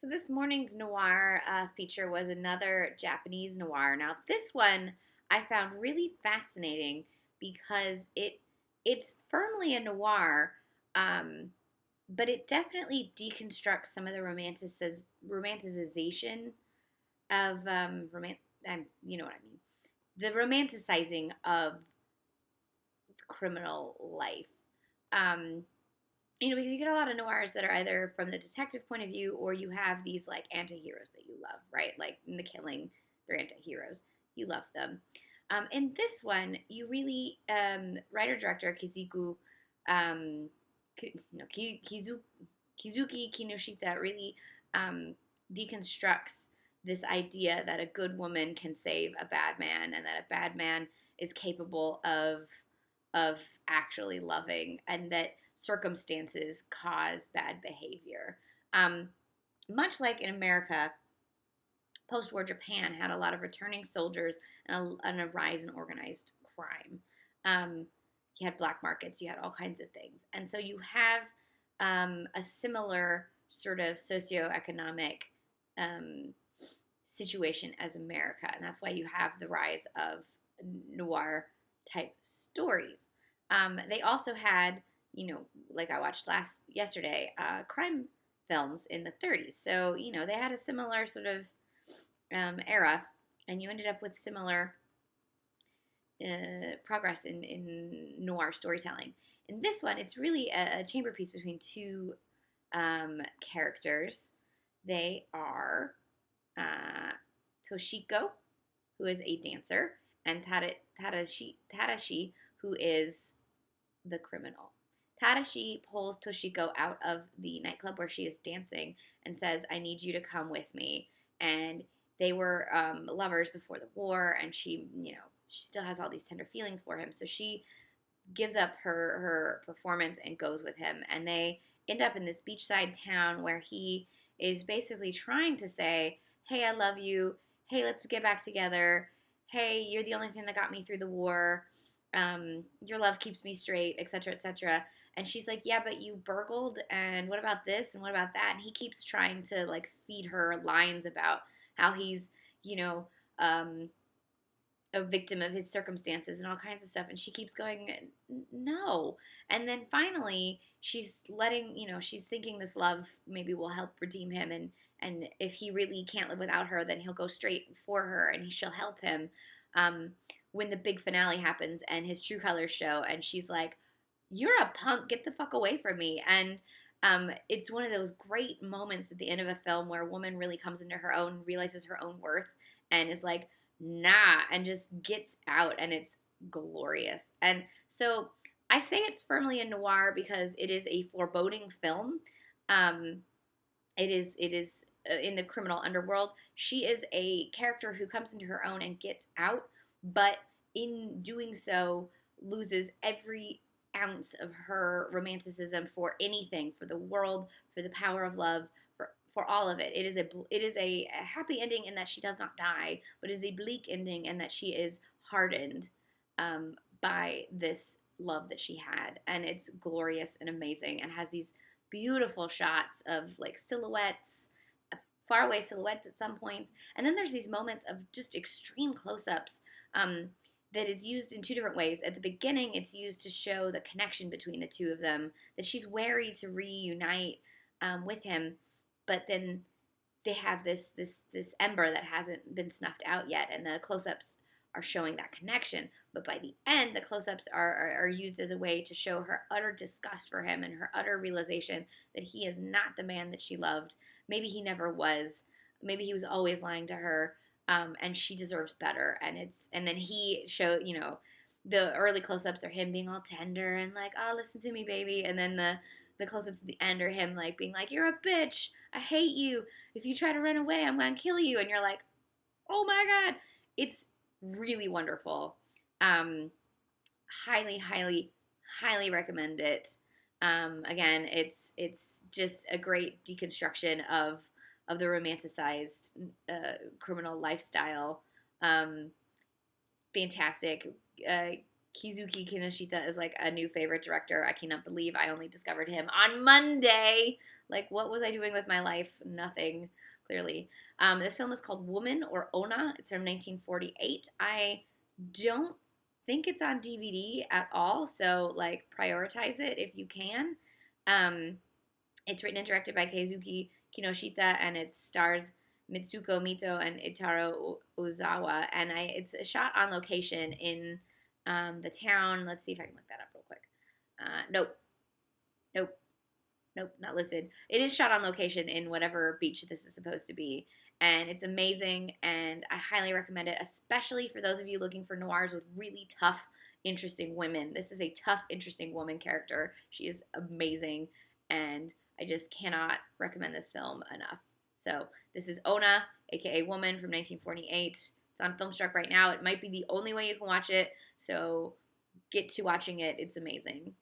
So this morning's noir feature was another Japanese noir. Now this one I found really fascinating because it's firmly a noir, um, but it definitely deconstructs some of the romanticization of you know what I mean, the romanticizing of criminal life. Um, because you get a lot of noirs that are either from the detective point of view or you have these like anti-heroes that you love, right? Like in The Killing, they're anti-heroes. You love them. In this one, you really, writer-director um, no, Kizuki Kinoshita really um, deconstructs this idea that a good woman can save a bad man and that a bad man is capable of actually loving and that circumstances cause bad behavior. Um, Much like in America, post war Japan had a lot of returning soldiers and a rise in organized crime. Um, you had black markets, you had all kinds of things. And so you have a similar sort of socioeconomic um, situation as America. And that's why you have the rise of noir type stories. They also had, like I watched yesterday, crime films in the 30s. So, they had a similar sort of era, and you ended up with similar progress in noir storytelling. In this one, it's really a chamber piece between two characters. They are Toshiko, who is a dancer, and Tadashi, who is the criminal. Tadashi pulls Toshiko out of the nightclub where she is dancing and says, I need you to come with me. And they were lovers before the war, and she still has all these tender feelings for him. So she gives up her performance and goes with him. And they end up in this beachside town where he is basically trying to say, hey, I love you. Hey, let's get back together. Hey, you're the only thing that got me through the war. Your love keeps me straight, etc., etc. And she's like, yeah, but you burgled, and what about this, and what about that? And he keeps trying to like feed her lines about how he's, you know, um, a victim of his circumstances and all kinds of stuff. And she keeps going, no. And then finally, she's thinking this love maybe will help redeem him. And if he really can't live without her, then he'll go straight for her and she'll help him. Um, when the big finale happens and his true colors show, and she's like, you're a punk, get the fuck away from me. And it's one of those great moments at the end of a film where a woman really comes into her own, realizes her own worth, and is like, nah, and just gets out, and it's glorious. And so I say it's firmly a noir because it is a foreboding film. Um, it is in the criminal underworld. She is a character who comes into her own and gets out, but in doing so loses every ounce of her romanticism for anything, for the world, for the power of love, for all of it. It is a happy ending in that she does not die, but it is a bleak ending in that she is hardened by this love that she had, and it's glorious and amazing, and has these beautiful shots of like silhouettes, faraway silhouettes at some points, and then there's these moments of just extreme close-ups. That is used in two different ways. At the beginning, it's used to show the connection between the two of them, that she's wary to reunite with him, but then they have this ember that hasn't been snuffed out yet, and the close-ups are showing that connection. But by the end, the close-ups are used as a way to show her utter disgust for him and her utter realization that he is not the man that she loved. Maybe he never was. Maybe he was always lying to her, and she deserves better. And then he showed, the early close-ups are him being all tender and like, oh, listen to me, baby. And then the close-ups at the end are him like being like, you're a bitch. I hate you. If you try to run away, I'm going to kill you. And you're like, oh my God. It's really wonderful. Highly, highly, highly recommend it. Again, it's just a great deconstruction of the romanticized criminal lifestyle. Um, Fantastic. Kizuki Kinoshita is like a new favorite director. I cannot believe I only discovered him on Monday, Like, what was I doing with my life? Nothing, clearly. This film is called Woman or Onna. It's from 1948. I don't think it's on DVD at all, so like prioritize it if you can. Um, it's written and directed by Keisuke Kinoshita, and it stars Mitsuko, Mito, and Eitarô Ozawa. And it's shot on location in the town. Let's see if I can look that up real quick. Nope, nope, nope, not listed. It is shot on location in whatever beach this is supposed to be. And it's amazing, and I highly recommend it, especially for those of you looking for noirs with really tough, interesting women. This is a tough, interesting woman character. She is amazing, and I just cannot recommend this film enough. So this is Onna, aka Woman, from 1948. It's on Filmstruck right now. It might be the only way you can watch it, so get to watching it. It's amazing.